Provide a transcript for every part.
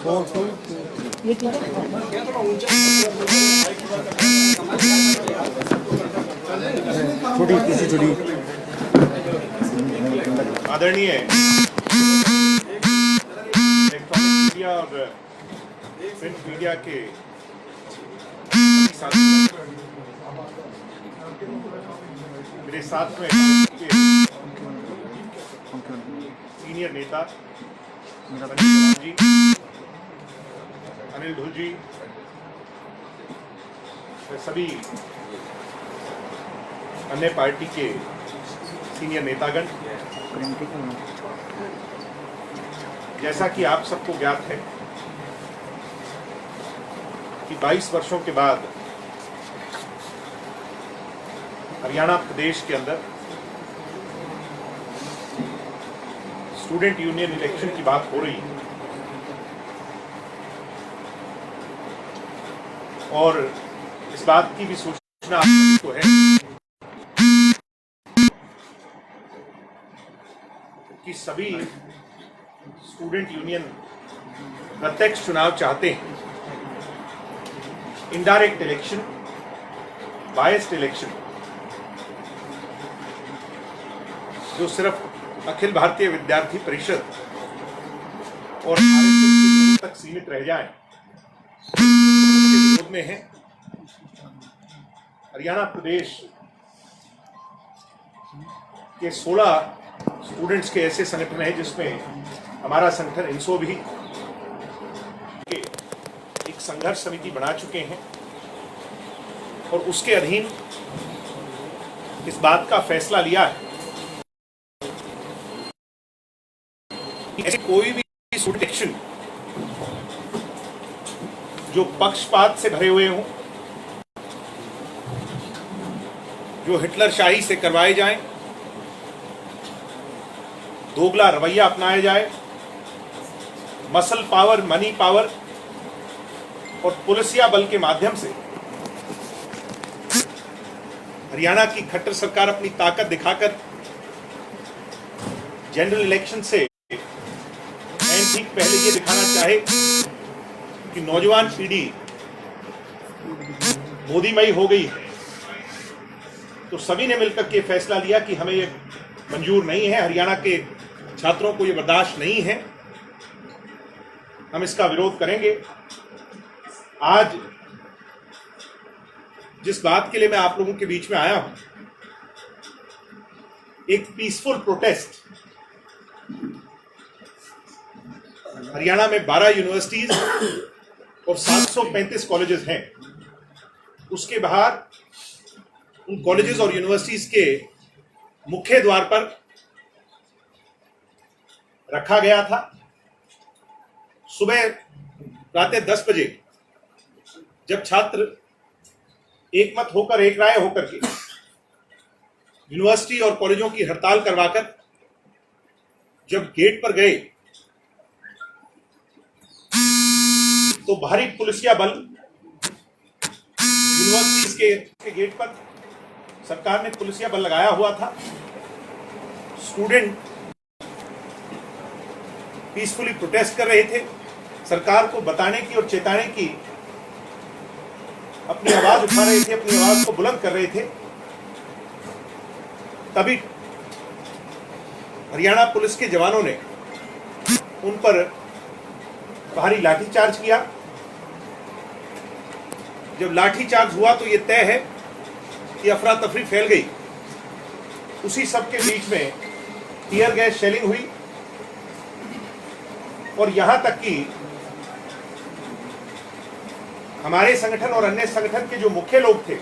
छोटी किसी छोटी आदरणीय इलेक्ट्रॉनिक मीडिया और प्रिंट मीडिया के साथी, मेरे साथ में सीनियर नेता जी, अनिल धुल जी, सभी अन्य पार्टी के सीनियर नेतागण, जैसा कि आप सबको ज्ञात है कि 22 वर्षों के बाद हरियाणा प्रदेश के अंदर स्टूडेंट यूनियन इलेक्शन की बात हो रही है और इस बात की भी सूचना आप सभी को है कि सभी स्टूडेंट यूनियन प्रत्यक्ष चुनाव चाहते हैं। इनडायरेक्ट इलेक्शन, बायस्ड इलेक्शन जो सिर्फ अखिल भारतीय विद्यार्थी परिषद और आरएसएस तक सीमित रह जाए, इसके विरोध में है। हरियाणा प्रदेश के 16 स्टूडेंट्स के ऐसे संगठन है जिसमें हमारा संगठन इनसो भी एक संघर्ष समिति बना चुके हैं और उसके अधीन इस बात का फैसला लिया है कि ऐसे कोई भी एक्शन जो पक्षपात से भरे हुए हों, जो हिटलरशाही से करवाए जाएं, दोगला रवैया अपनाया जाए, मसल पावर, मनी पावर और पुलिसिया बल के माध्यम से हरियाणा की खट्टर सरकार अपनी ताकत दिखाकर जनरल इलेक्शन से ठीक पहले ये दिखाना चाहे कि नौजवान पीढ़ी मोदीमयी हो गई है, तो सभी ने मिलकर के फैसला लिया कि हमें ये मंजूर नहीं है, हरियाणा के छात्रों को ये बर्दाश्त नहीं है, हम इसका विरोध करेंगे। आज जिस बात के लिए मैं आप लोगों के बीच में आया हूं, एक पीसफुल प्रोटेस्ट, हरियाणा में 12 यूनिवर्सिटीज और 735 कॉलेजेस हैं। उसके बाहर उन कॉलेजेस और यूनिवर्सिटीज के मुख्य द्वार पर रखा गया था। सुबह प्रातः 10 बजे जब छात्र एक मत होकर, एक राय होकर के यूनिवर्सिटी और कॉलेजों की हड़ताल करवाकर जब गेट पर गए तो भारी पुलिसिया बल यूनिवर्सिटीज के गेट पर सरकार ने पुलिसिया बल लगाया हुआ था। स्टूडेंट पीसफुली प्रोटेस्ट कर रहे थे, सरकार को बताने की और चेताने की अपनी आवाज उठा रहे थे, अपनी आवाज को बुलंद कर रहे थे। तभी हरियाणा पुलिस के जवानों ने उन पर भारी लाठीचार्ज किया। जब लाठीचार्ज हुआ तो यह तय है कि अफरा तफरी फैल गई। उसी सब के बीच में टीयर गैस शेलिंग हुई और यहां तक कि हमारे संगठन और अन्य संगठन के जो मुख्य लोग थे,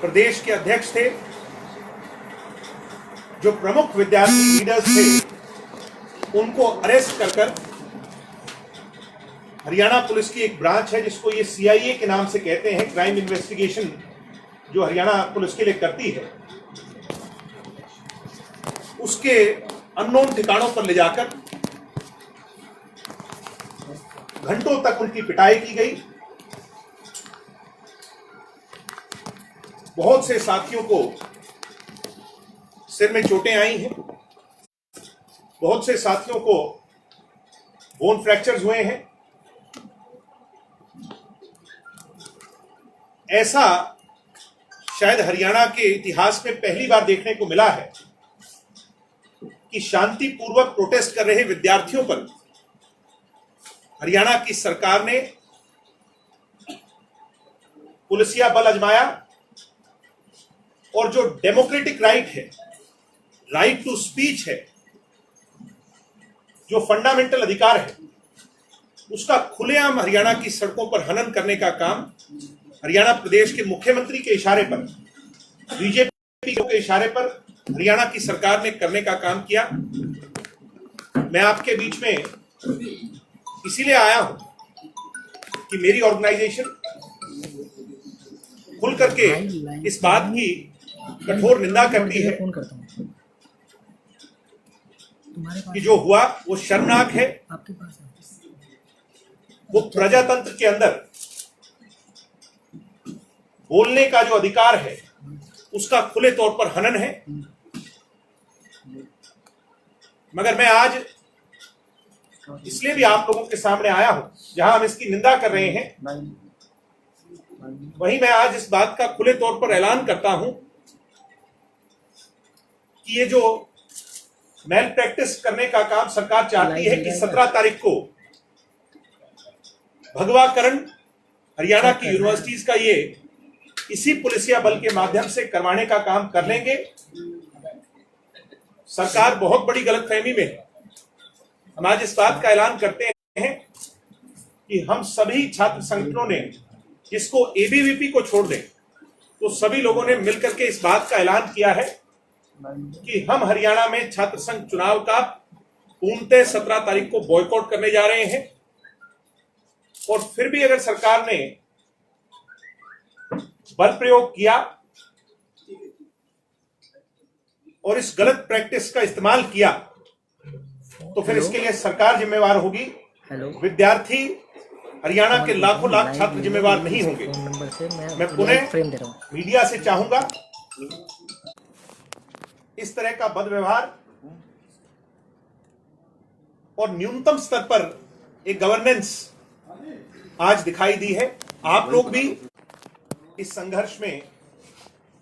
प्रदेश के अध्यक्ष थे, जो प्रमुख विद्यार्थी लीडर्स थे, उनको अरेस्ट कर हरियाणा पुलिस की एक ब्रांच है जिसको ये सीआईए के नाम से कहते हैं, क्राइम इन्वेस्टिगेशन जो हरियाणा पुलिस के लिए करती है, उसके अननोन ठिकानों पर ले जाकर घंटों तक उनकी पिटाई की गई। बहुत से साथियों को सिर में चोटें आई हैं, बहुत से साथियों को बोन फ्रैक्चर्स हुए हैं। ऐसा शायद हरियाणा के इतिहास में पहली बार देखने को मिला है कि शांतिपूर्वक प्रोटेस्ट कर रहे विद्यार्थियों पर हरियाणा की सरकार ने पुलिसिया बल आजमाया और जो डेमोक्रेटिक राइट है, राइट टू स्पीच है, जो फंडामेंटल अधिकार है, उसका खुलेआम हरियाणा की सड़कों पर हनन करने का काम हरियाणा प्रदेश के मुख्यमंत्री के इशारे पर, बीजेपी के इशारे पर हरियाणा की सरकार ने करने का काम किया। मैं आपके बीच में इसीलिए आया हूं कि मेरी ऑर्गेनाइजेशन खुल करके इस बात की कठोर निंदा करती है कि जो हुआ वो शर्मनाक है। वो प्रजातंत्र के अंदर बोलने का जो अधिकार है उसका खुले तौर पर हनन है। मगर मैं आज इसलिए भी आप लोगों के सामने आया हूं, जहां हम इसकी निंदा कर रहे हैं, वहीं मैं आज इस बात का खुले तौर पर ऐलान करता हूं कि ये जो मैल प्रैक्टिस करने का काम सरकार चाहती है कि 17 तारीख को भगवाकरण हरियाणा की यूनिवर्सिटीज का ये इसी पुलिसिया बल के माध्यम से करवाने का काम कर लेंगे। सरकार बहुत बड़ी गलतफहमी में है। हम आज इस बात का ऐलान करते हैं कि हम सभी छात्र संगठनों ने, जिसको एबीवीपी को छोड़ दें, तो सभी लोगों ने मिलकर के इस बात का ऐलान किया है कि हम हरियाणा में छात्र संघ चुनाव का पूर्णतः 17 तारीख को बॉयकॉट करने जा रहे हैं। और फिर भी अगर सरकार ने बल प्रयोग किया और इस गलत प्रैक्टिस का इस्तेमाल किया तो फिर इसके लिए सरकार जिम्मेवार होगी। विद्यार्थी हरियाणा के लाखों लाख छात्र जिम्मेवार नहीं होंगे। मैं पुनः मीडिया से चाहूंगा इस तरह का बदव्यवहार और न्यूनतम स्तर पर एक गवर्नेंस आज दिखाई दी है। आप लोग भी इस संघर्ष में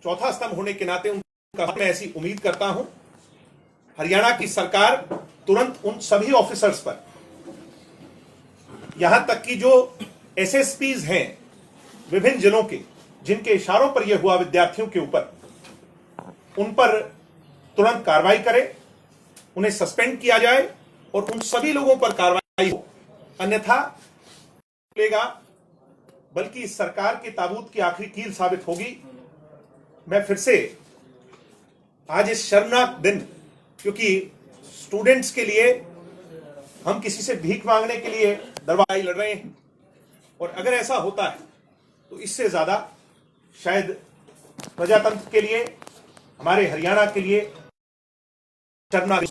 चौथा स्तंभ होने के नाते उनका मैं ऐसी उम्मीद करता हूं। हरियाणा की सरकार तुरंत उन सभी ऑफिसर्स पर, यहां तक कि जो एसएसपीज हैं विभिन्न जिलों के, जिनके इशारों पर यह हुआ विद्यार्थियों के ऊपर, उन पर तुरंत कार्रवाई करे, उन्हें सस्पेंड किया जाए और उन सभी लोगों पर कार्रवाई हो। अन्यथा लेगा बल्कि इस सरकार के ताबूत की आखिरी कील साबित होगी। मैं फिर से आज इस शर्मनाक दिन, क्योंकि स्टूडेंट्स के लिए हम किसी से भीख मांगने के लिए दरबार लड़ रहे हैं, और अगर ऐसा होता है तो इससे ज्यादा शायद प्रजातंत्र के लिए, हमारे हरियाणा के लिए शर्मनाक।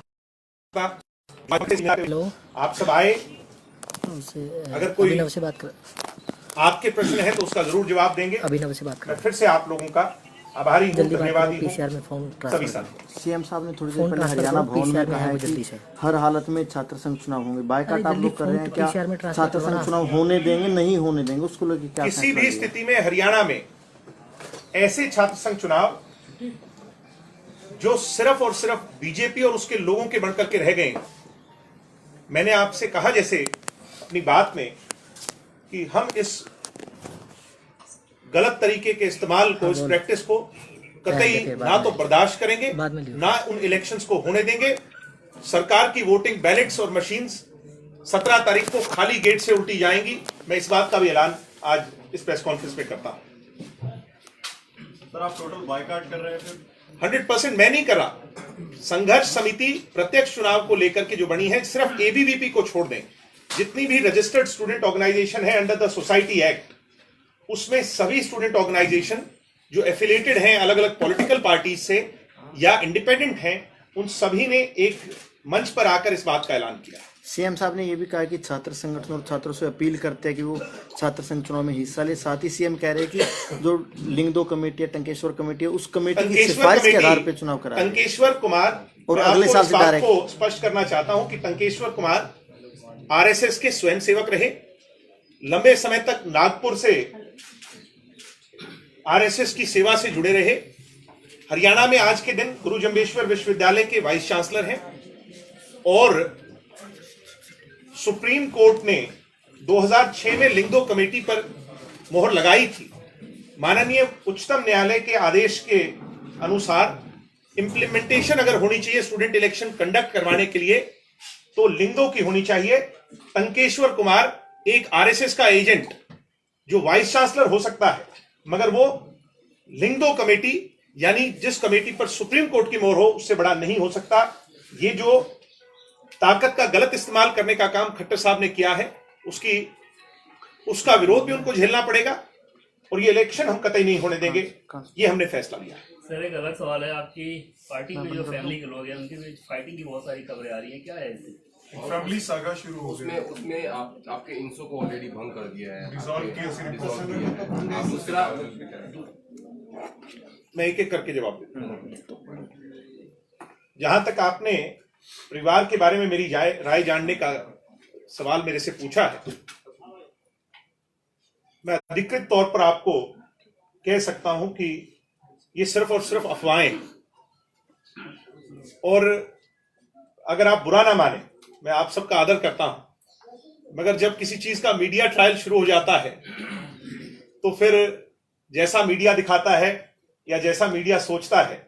आप सब आए, अगर कोई से बात कर, आपके प्रश्न है तो उसका जरूर जवाब देंगे। अभिनव से बात कर, मैं फिर से आप लोगों का आभारी हूं, धन्यवादी हूं। पीसीआर में फोन सभी साथ सीएम साहब ने थोड़ी देर पहले हरियाणा भवन में कहा है कि हर हालत में छात्र संघ चुनाव होंगे। बायकॉट आप लोग कर रहे हैं, क्या छात्र संघ चुनाव होने देंगे, नहीं होने देंगे, उसको लेकर क्या? किसी भी स्थिति में हरियाणा में ऐसे छात्र संघ चुनाव जो सिर्फ और सिर्फ बीजेपी और उसके लोगों के बनकर के रह गए, मैंने आपसे कहा जैसे अपनी बात में कि हम इस गलत तरीके के इस्तेमाल को, इस प्रैक्टिस को कतई ना तो बर्दाश्त करेंगे, ना उन इलेक्शंस को होने देंगे। सरकार की वोटिंग बैलेट्स और मशीन्स 17 तारीख को खाली गेट से उल्टी जाएंगी। मैं इस बात का भी ऐलान आज इस प्रेस कॉन्फ्रेंस में करता हूं। सर, आप टोटल बायकॉट कर रहे हैं? 100% मैं नहीं कर रहा। संघर्ष समिति प्रत्यक्ष चुनाव को लेकर के जो बनी है, सिर्फ एबीवीपी को छोड़ दें, जितनी भी रजिस्टर्ड स्टूडेंट ऑर्गेनाइजेशन है अंडर द सोसाइटी एक्ट, उसमें सभी स्टूडेंट ऑर्गेनाइजेशन जो एफिलिएटेड हैं अलग अलग पॉलिटिकल पार्टीज से या इंडिपेंडेंट हैं, उन सभी ने एक मंच पर आकर इस बात का ऐलान किया। सीएम साहब ने यह भी कहा कि छात्र संगठन और छात्रों से अपील करते हैं कि वो छात्र संघ चुनाव में हिस्सा ले। साथ ही सीएम कह रहे हैं कि जो लिंग 2 कमेटी है, टंकेश्वर कमेटी है, उस कमेटी की सिफारिश के आधार पर चुनाव कराएं। टंकेश्वर कुमार, और अगले साल से डायरेक्ट को स्पष्ट करना चाहता हूं कि टंकेश्वर कुमार आरएसएस के स्वयंसेवक रहे, लंबे समय तक नागपुर से आरएसएस की सेवा से जुड़े रहे, हरियाणा में आज के दिन गुरु जम्बेश्वर विश्वविद्यालय के वाइस चांसलर हैं और सुप्रीम कोर्ट ने 2006 में लिंगदो कमेटी पर मोहर लगाई थी। माननीय उच्चतम न्यायालय के आदेश के अनुसार इंप्लीमेंटेशन अगर होनी चाहिए स्टूडेंट इलेक्शन कंडक्ट करवाने के लिए तो लिंगदो की होनी चाहिए। टंकेश्वर कुमार एक आरएसएस का एजेंट जो वाइस चांसलर हो सकता है, मगर वो लिंगदो कमेटी यानी जिस कमेटी पर सुप्रीम कोर्ट की मोहर हो उससे बड़ा नहीं हो सकता। ये जो ताकत का गलत इस्तेमाल करने का काम खट्टर साहब ने किया है उसका विरोध भी उनको झेलना पड़ेगा और ये इलेक्शन हम कतई नहीं होने देंगे, ये हमने फैसला लिया है। सर एक अलग सवाल है, आपकी पार्टी में जो फैमिली के लोग हैं उनके बीच फाइटिंग की बहुत सारी खबरें आ रही हैं, क्या है इससे? फैमिली सागा शुरू हो गई। उसमें आपके इंसो को ऑलरेडी भंग कर दिया है, डिसॉल्व किया आप दूसरा मैं एक एक करके जवाब देता हूं। जहां तक आपने परिवार के बारे में मेरी राय जानने का सवाल मेरे से पूछा है, मैं अधिकृत तौर पर आपको कह सकता हूं कि ये सिर्फ और सिर्फ अफवाहें हैं और अगर आप बुरा ना माने, मैं आप सबका आदर करता हूं, मगर जब किसी चीज का मीडिया ट्रायल शुरू हो जाता है तो फिर जैसा मीडिया दिखाता है या जैसा मीडिया सोचता है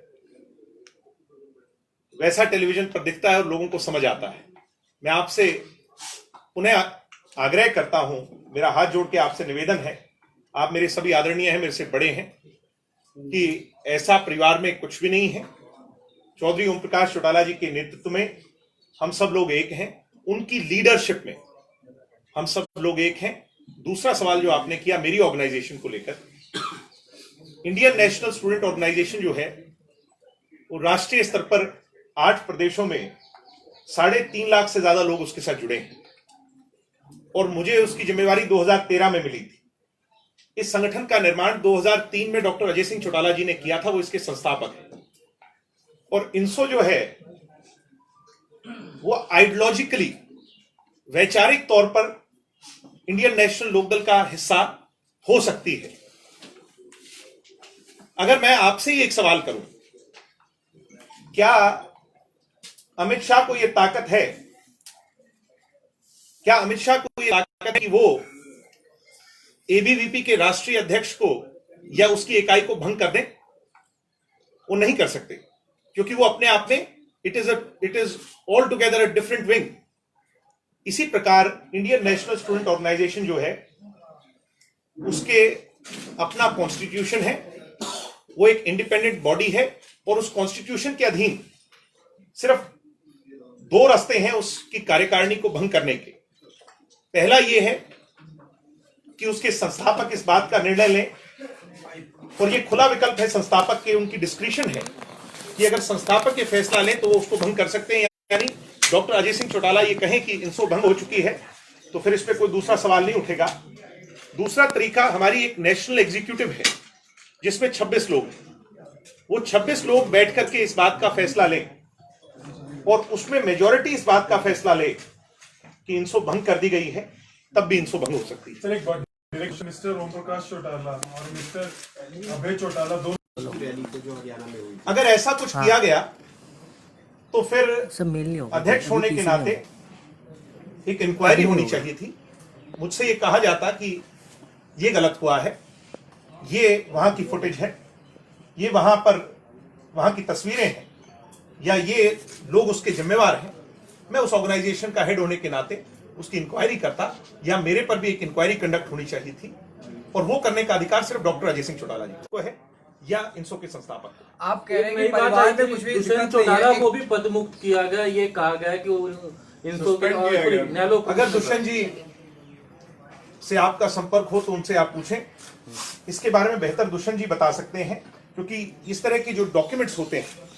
वैसा टेलीविजन पर दिखता है और लोगों को समझ आता है। मैं आपसे पुनः आग्रह करता हूं, मेरा हाथ जोड़ के आपसे निवेदन है, आप मेरे सभी आदरणीय हैं, मेरे से बड़े हैं, कि ऐसा परिवार में कुछ भी नहीं है। चौधरी ओम प्रकाश चौटाला जी के नेतृत्व में हम सब लोग एक हैं, उनकी लीडरशिप में हम सब लोग एक हैं। दूसरा सवाल जो आपने किया मेरी ऑर्गेनाइजेशन को लेकर, इंडियन नेशनल स्टूडेंट ऑर्गेनाइजेशन जो है वो राष्ट्रीय स्तर पर 8 प्रदेशों में 3.5 लाख से ज्यादा लोग उसके साथ जुड़े हैं और मुझे उसकी जिम्मेवारी 2013 में मिली थी। इस संगठन का निर्माण 2003 में डॉक्टर अजय सिंह चौटाला जी ने किया था, वो इसके संस्थापक हैं। और इंसो जो है वो आइडियोलॉजिकली वैचारिक तौर पर इंडियन नेशनल लोकदल का हिस्सा हो सकती है। अगर मैं आपसे ही एक सवाल करूं, क्या अमित शाह को यह ताकत है, क्या अमित शाह को यह ताकत है कि वो एबीवीपी के राष्ट्रीय अध्यक्ष को या उसकी इकाई को भंग कर दें? वो नहीं कर सकते, क्योंकि वो अपने आप में it is all together a different wing. इसी प्रकार इंडियन नेशनल स्टूडेंट ऑर्गेनाइजेशन जो है उसके अपना कॉन्स्टिट्यूशन है, वो एक इंडिपेंडेंट बॉडी है और उस कॉन्स्टिट्यूशन के अधीन सिर्फ 2 रास्ते हैं उसकी कार्यकारिणी को भंग करने के। पहला यह है कि उसके संस्थापक इस बात का निर्णय लें, और यह खुला विकल्प है संस्थापक के, उनकी डिस्क्रिशन है कि अगर संस्थापक ये फैसला लें तो वो उसको भंग कर सकते हैं। यानी डॉक्टर अजय सिंह चौटाला ये कहें कि इंसो भंग हो चुकी है तो फिर इस पर कोई दूसरा सवाल नहीं उठेगा। दूसरा तरीका, हमारी एक नेशनल एग्जीक्यूटिव है जिसमें 26 लोग हैं, वो 26 लोग बैठ करके इस बात का फैसला लें और उसमें मेजॉरिटी इस बात का फैसला ले कि इंसो भंग कर दी गई है, तब भी इंसो भंग हो सकती है। सर एक बात, मिस्टर ओम प्रकाश चौटाला और मिस्टर अभय चौटाला दोनों अगर ऐसा कुछ किया गया तो फिर अध्यक्ष होने के नाते एक इंक्वायरी होनी चाहिए थी। मुझसे ये कहा जाता कि ये गलत हुआ है, ये वहां की फुटेज है, ये वहां की तस्वीरें हैं, या ये लोग उसके जिम्मेवार हैं। मैं उस ऑर्गेनाइजेशन का हेड होने के नाते उसकी इंक्वायरी करता, या मेरे पर भी एक इंक्वायरी कंडक्ट होनी चाहिए थी, और वो करने का अधिकार सिर्फ डॉक्टर अजय सिंह चौटाला जी को है या इंसो के संस्थापक को। आप कह रहे हैं कि परिवार में कुछ भी दुष्यंत चौटाला को भी पद मुक्त किया गया, ये कहा गया कि इंसो अगर दुष्यंत जी से आपका संपर्क हो तो उनसे आप पूछें, इसके बारे में बेहतर दुष्यंत जी बता सकते हैं, क्योंकि इस तरह के जो डॉक्यूमेंट्स होते हैं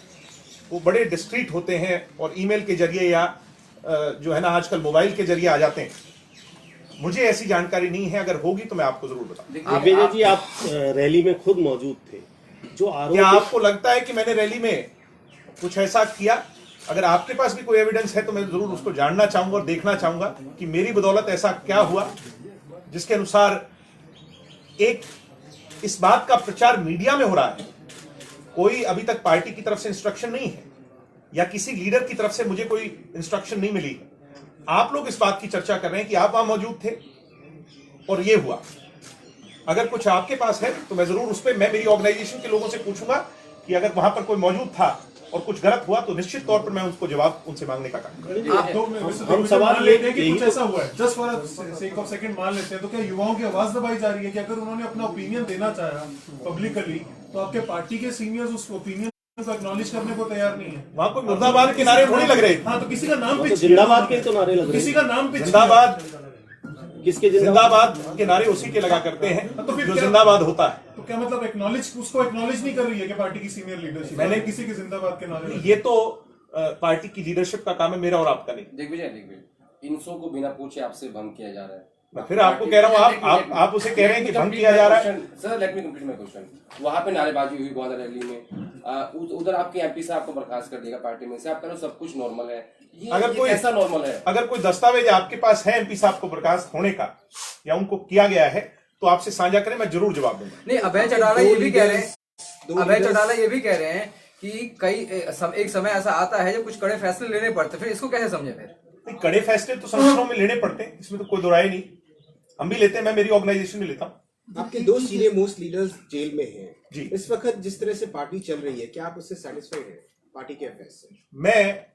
वो बड़े डिस्क्रीट होते हैं और ईमेल के जरिए या जो है ना आजकल मोबाइल के जरिए आ जाते हैं। मुझे ऐसी जानकारी नहीं है, अगर होगी तो मैं आपको जरूर बताऊं। दिग्विजय जी, आप रैली में खुद मौजूद थे, जो आरोप, क्या आपको लगता है कि मैंने रैली में कुछ ऐसा किया अगर आपके पास भी कोई एविडेंस है तो मैं जरूर उसको जानना चाहूंगा और देखना चाहूंगा कि मेरी बदौलत ऐसा क्या हुआ जिसके अनुसार एक इस बात का प्रचार मीडिया में हो रहा है। कोई अभी तक पार्टी की तरफ से इंस्ट्रक्शन नहीं है या किसी लीडर की तरफ से मुझे कोई इंस्ट्रक्शन नहीं मिली। आप लोग इस बात की चर्चा कर रहे हैं कि आप वहां मौजूद थे और ये हुआ। अगर कुछ आपके पास है तो मैं जरूर उस पर मैं मेरी ऑर्गेनाइजेशन के लोगों से पूछूंगा कि अगर वहां पर कोई मौजूद था और कुछ गलत हुआ तो निश्चित तौर पर मैं उसको जवाब उनसे मांगने का काम करूंगा। हम सवाल लेते हैं कि कुछ ऐसा हुआ है, just for sake of second मान लेते हैं, तो क्या युवाओं की आवाज दबाई जा रही है कि अगर उन्होंने अपना ओपिनियन देना चाहा पब्लिकली तो आपके पार्टी के सीनियर्स उस ओपिनियन को एक्नॉलेज करने को तैयार नहीं है? वहां कोई मुर्दाबाद के नारे थोड़ी लग रहे थे। हाँ, तो किसी का नाम पे जिंदाबाद के तो नारे लग रहे किसी का नाम पे जिंदाबाद किसके जिंदाबाद के नारे उसी के लगा करते हैं तो फिर जो क्या- जिंदाबाद होता है। तो क्या मतलब उसको एक्नॉलेज नहीं कर रही है कि पार्टी की सीनियर लीडरशिप मैंने किसी के जिंदाबाद के नारे ये तो पार्टी की लीडरशिप का काम है, मेरा और आपका नहीं। दिग्विजय इनसो को बिना पूछे आपसे भंग किया जा रहा है। मैं फिर आपको कह रहा हूँ आप उसे कह रहे हैं कि भंग किया जा रहा है। Sir let me complete my question. वहां पे नारेबाजी हुई ग्वादर रैली में, उधर आपके एमपी साहब को बर्खास्त कर देगा पार्टी में से, आप कह रहे हो सब कुछ नॉर्मल है। अगर कोई ऐसा नॉर्मल है, अगर कोई दस्तावेज आपके पास है एमपी साहब को बर्खास्त होने का या उनको किया गया है तो आपसे साझा करें, मैं जरूर जवाब दूंगा। नहीं, अभय चौटाला ये भी कह रहे हैं, अभय चौटाला ये भी कह रहे हैं कि एक समय ऐसा आता है जब कुछ कड़े फैसले लेने पड़ते, फिर इसको कैसे समझे? फिर कड़े फैसले तो संगठनों में लेने पड़ते हैं, इसमें तो कोई दोराय नहीं। हम भी लेते हैं, मैं मेरी ऑर्गेनाइजेशन में लेता हूँ। आपके दो सीनियर मोस्ट लीडर्स जेल में हैं जी। इस वक्त जिस तरह से पार्टी चल रही है, क्या आप उससे सेटिस्फाइड हैं पार्टी के अफेयर्स से? मैं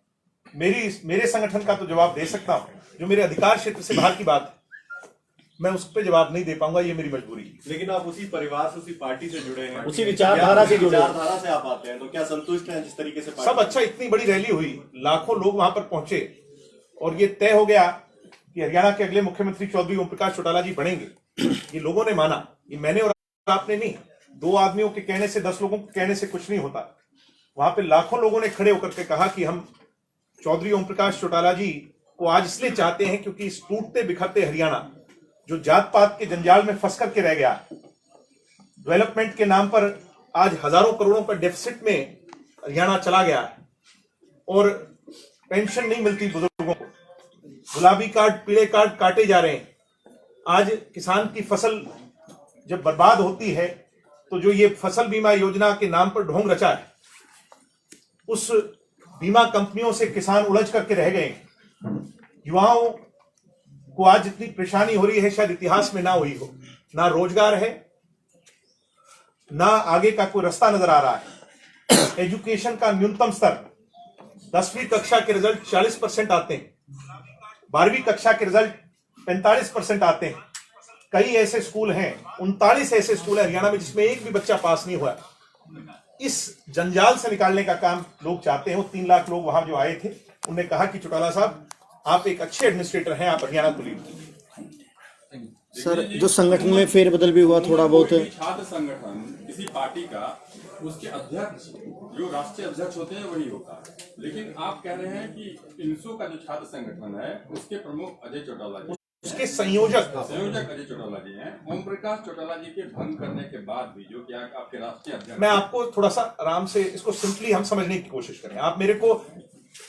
मेरे संगठन का तो जवाब दे सकता हूँ, जो मेरे अधिकार क्षेत्र से बाहर की बात है मैं उस पर जवाब नहीं दे पाऊंगा, ये मेरी मजबूरी है। लेकिन आप उसी परिवार से, उसी पार्टी से जुड़े हैं, उसी विचारधारा से जुड़े, विचारधारा से आप आते हैं, तो क्या संतुष्ट हैं जिस तरीके से सब अच्छा? इतनी बड़ी रैली हुई, लाखों लोग वहां पर पहुंचे और ये तय हो गया कि हरियाणा के अगले मुख्यमंत्री चौधरी ओम प्रकाश चौटाला जी बनेंगे। ये लोगों ने माना, ये मैंने और आपने नहीं। 2 आदमियों के कहने से, 10 लोगों के कहने से कुछ नहीं होता। वहां पे लाखों लोगों ने खड़े होकर के कहा कि हम चौधरी ओम प्रकाश चौटाला जी को आज इसलिए चाहते हैं क्योंकि इस टूटते बिखरते हरियाणा जो जात पात के जंजाल में फंस करके रह गया, डेवलपमेंट के नाम पर आज हजारों करोड़ों का डेफिसिट में हरियाणा चला गया है और पेंशन नहीं मिलती बुजुर्गों को, गुलाबी कार्ड पीले कार्ड काटे जा रहे हैं। आज किसान की फसल जब बर्बाद होती है तो जो ये फसल बीमा योजना के नाम पर ढोंग रचा है, उस बीमा कंपनियों से किसान उलझ करके रह गए। युवाओं को आज जितनी परेशानी हो रही है शायद इतिहास में ना हुई हो। ना रोजगार है, ना आगे का कोई रास्ता नजर आ रहा है। एजुकेशन का न्यूनतम स्तर 10वीं कक्षा के रिजल्ट 40% आते हैं, 12वीं कक्षा के रिजल्ट 45% आते हैं। कई ऐसे स्कूल हैं, 39 ऐसे स्कूल हैं हरियाणा में जिसमें एक भी बच्चा पास नहीं हुआ। इस जंजाल से निकालने का काम लोग चाहते हैं। वो 3 लाख लोग वहां जो आए थे, उन्होंने कहा कि चौटाला साहब आप एक अच्छे एडमिनिस्ट्रेटर हैं, आप हरियाणा को लीड कीजिए। सर, जो संगठन में फेरबदल भी हुआ थोड़ा बहुत, छात्र संगठन किसी पार्टी का, उसके अध्यक्ष जो राष्ट्रीय अध्यक्ष होते हैं वही होता है, लेकिन आप कह रहे हैं कि इनसो का जो छात्र संगठन है उसके प्रमुख अजय चौटाला जी, उसके संयोजक अजय चौटाला जी हैं। ओम प्रकाश चौटाला जी के भंग करने के बाद भी जो क्या आपके राष्ट्रीय अध्यक्ष, मैं आपको थोड़ा सा आराम से इसको सिंपली हम समझने की कोशिश करें। आप मेरे को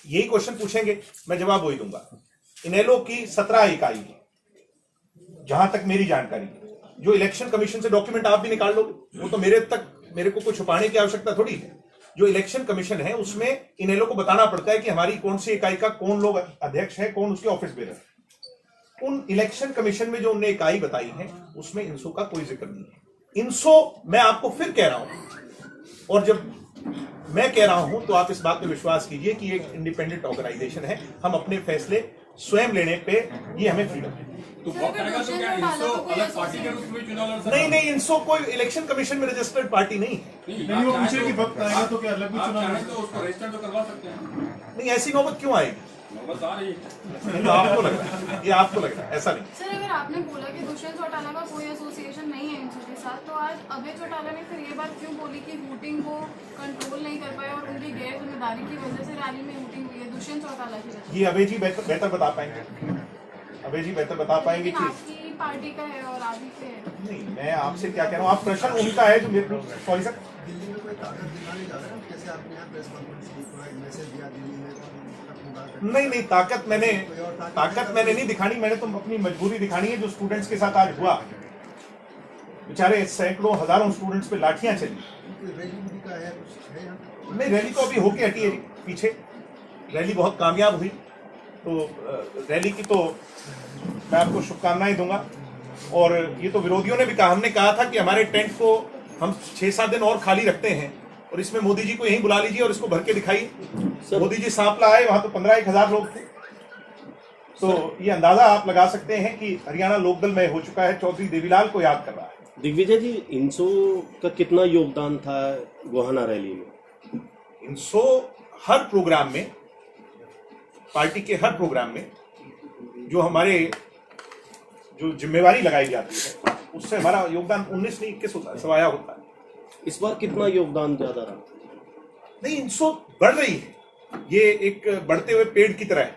यही क्वेश्चन पूछेंगे, मैं जवाब वही दूंगा। इनेलो की 17 इकाई है जहां तक मेरी जानकारी है। जो इलेक्शन कमीशन से डॉक्यूमेंट आप भी निकाल लोगे, वो तो मेरे को कुछ छुपाने की आवश्यकता थोड़ी है। जो इलेक्शन कमीशन है उसमें इनेलो को बताना पड़ता है कि हमारी कौन सी इकाई का कौन लोग अध्यक्ष है, कौन उसके ऑफिस बेरर है। उन इलेक्शन कमीशन में जो उन्होंने इकाई बताई है उसमें इनसो का कोई जिक्र नहीं है। इनसो, मैं आपको फिर कह रहा हूं, और जब मैं कह रहा हूं तो आप इस बात पे विश्वास कीजिए कि एक इंडिपेंडेंट ऑर्गेनाइजेशन है। हम अपने फैसले स्वयं लेने पे ये हमें फ्रीडम है। तो वक्त आएगा तो क्या इनसो अलग पार्टी के रूप में चुनाव लड़ सकता है? नहीं, इनसो कोई इलेक्शन कमीशन में रजिस्टर्ड पार्टी नहीं है। नहीं, वो पूछे कि वक्त आएगा तो क्या अलग भी आप चुनाव चाहें तो उसको रजिस्टर तो करवा सकते हैं। नहीं, ऐसी नौबत क्यों आएगी? नौबत आ रही है। ये तो आपको लग रहा है, ये आपको लग रहा है, ऐसा नहीं। सर, अगर आपने बोला कि दुष्यंत चौटाला का कोई एसोसिएशन नहीं है इनसो के साथ, तो आज अभय चौटाला ने फिर ये बात क्यों बोली कि वोटिंग को कंट्रोल नहीं कर पाए और उनकी गैर जिम्मेदारी की वजह से रैली में वोटिंग हुई है दुष्यंत चौटाला की वजह से? ये अभय जी बेहतर बता पाएंगे। अभय जी बेहतर बता पाएंगे कि आपकी पार्टी का है और आप ही पे है। नहीं, मैं आपसे क्या कह रहा हूँ, आप प्रश्न उनका है जो मेरे को, सॉरी सर, को एक ताकत दिखाने जा रहे हैं, जैसे आपने यहाँ प्रेस कॉन्फ्रेंस की, थोड़ा एक मैसेज दिया दिल्ली में नहीं, ताकत मैंने नहीं दिखानी, मैंने तो अपनी मजबूरी दिखानी है। जो स्टूडेंट्स के साथ आज हुआ, बेचारे सैकड़ों हजारों स्टूडेंट्स पे लाठियां चली। रैली का है नहीं, रैली तो अभी होके हटी है पीछे, रैली बहुत कामयाब हुई, तो रैली की तो मैं आपको शुभकामनाएं दूंगा। और ये तो विरोधियों ने भी कहा, हमने कहा था कि हमारे टेंट को हम 6-7 दिन और खाली रखते हैं और इसमें मोदी जी को यहीं बुला लीजिए और इसको भर के दिखाइए। मोदी जी सांपला आए, वहां तो 15-1000 लोग थे। तो ये अंदाजा आप लगा सकते हैं कि हरियाणा लोकदल में हो चुका है, चौधरी देवीलाल को याद कर रहा है। दिग्विजय जी, इनसो का कितना योगदान था गोहाना रैली में? इनसो हर प्रोग्राम में, पार्टी के हर प्रोग्राम में जो हमारे जो जिम्मेवारी लगाई जाती है उससे हमारा योगदान 19 नहीं 21 होता है, सवाया होता है। इस बार कितना योगदान ज्यादा रहा? नहीं, इनसो बढ़ रही है, ये एक बढ़ते हुए पेड़ की तरह है।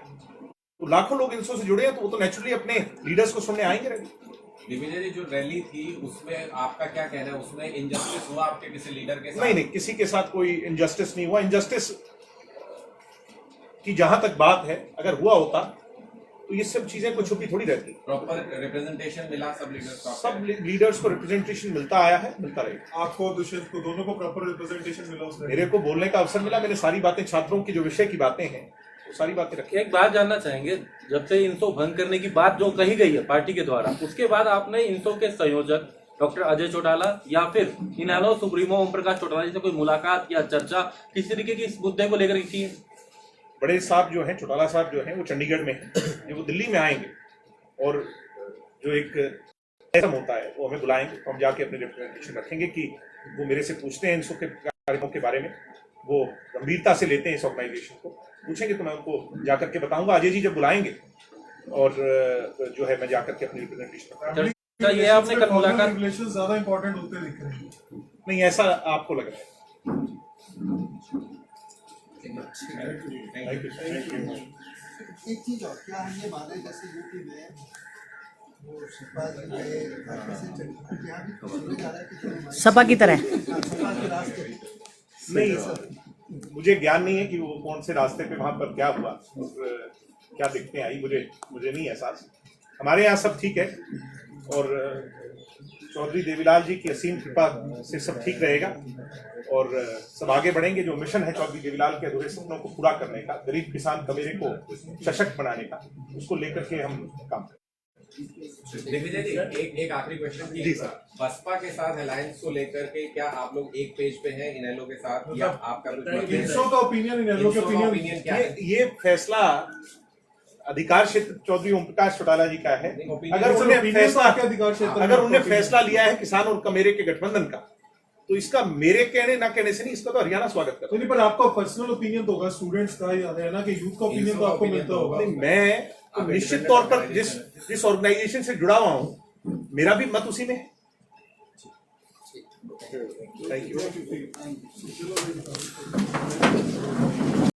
तो लाखों लोग इनसो से जुड़े हैं, तो वो तो नेचुरली अपने लीडर्स को सुनने आएंगे। दिग्विजय जी, जो रैली थी उसमें आपका क्या कहना है? उसमें इनजस्टिस हुआ आपके किसी लीडर के साथ? नहीं, किसी के साथ कोई इनजस्टिस नहीं हुआ। इनजस्टिस की जहां तक बात है, अगर हुआ होता तो ये सब चीजें कुछ छुपी थोड़ी रहती। प्रॉपर रिप्रेजेंटेशन मिला सब लीडर्स को? सब लीडर्स को रिप्रेजेंटेशन मिलता आया है, मिलता रहेगा। आपको, दुष्यंत को, दोनों को प्रॉपर रिप्रेजेंटेशन मिला उसमें? मेरे को बोलने का अवसर मिला, मैंने सारी बातें, छात्रों की जो विषय की बातें हैं वो सारी बातें रखी। एक बात जानना चाहेंगे, जब से इनसो भंग करने की बात जो कही गई है पार्टी के द्वारा, उसके बाद आपने इनसो के संयोजक डॉक्टर अजय चौटाला या फिर इनेलो सुप्रीमो ओम प्रकाश चौटाला जी से कोई मुलाकात या चर्चा किस तरीके की इस मुद्दे को लेकर की? बड़े साहब जो हैं, चौटाला साहब जो हैं, वो चंडीगढ़ में हैं, ये वो दिल्ली में आएंगे और जो एक ऐसा होता है वो हमें बुलाएंगे, तो हम जाके अपने रिप्रेजेंटेशन रखेंगे कि वो मेरे से पूछते हैं इनसो के कार्यक्रमों के बारे में, वो गंभीरता से लेते हैं इस ऑर्गेनाइजेशन को, पूछेंगे तो मैं उनको जाकर के बताऊंगा। अजय जी जब बुलाएंगे और जो है मैं जाकर के अपनी रिप्रेजेंटेशन। ये आपने कल मुलाकात, रिलेशन ज्यादा इंपॉर्टेंट होते दिख रहे हैं? नहीं, ऐसा आपको लग रहा है? एक चीज और, क्या हम ये माने जैसे यूपी में वो सपा जी के यहाँ भी सुना जा रहा है कि सपा की तरह सपा के रास्ते नहीं, मुझे ज्ञान नहीं है कि वो कौन से रास्ते पे वहां पर क्या हुआ और क्या दिक्कतें आई, मुझे नहीं एहसास। हमारे यहाँ सब ठीक है और चौधरी देवीलाल जी की असीम कृपा से सब ठीक रहेगा और सब आगे बढ़ेंगे। जो मिशन है चौधरी देवीलाल के अधूरे सपनों को पूरा करने का, गरीब किसान कबीरे को सशक्त बनाने का, उसको लेकर के हम काम करें। दिग्विजय जी, एक आखिरी क्वेश्चन की, बसपा के साथ अलायंस को लेकर के क्या आप लोग एक पेज पे हैं इनेलो के साथ, या आपका कुछ इनसो का ओपिनियन, इनेलो के ओपिनियन क्या है? ये फैसला अधिकार क्षेत्र चौधरी ओम प्रकाश चौटाला जी का है। अगर उन्होंने फैसला लिया है किसान और कमेरे के गठबंधन का, तो इसका मेरे कहने ना कहने से नहीं, इसका तो हरियाणा स्वागत करता है। पर आपका पर्सनल ओपिनियन तो होगा, स्टूडेंट्स का या हरियाणा के यूथ का ओपिनियन तो आपको मिलता होगा। मैं तो निश्चित तौर पर जिस ऑर्गेनाइजेशन से जुड़ा हुआ हूं, मेरा भी मत उसी में है। Thank you.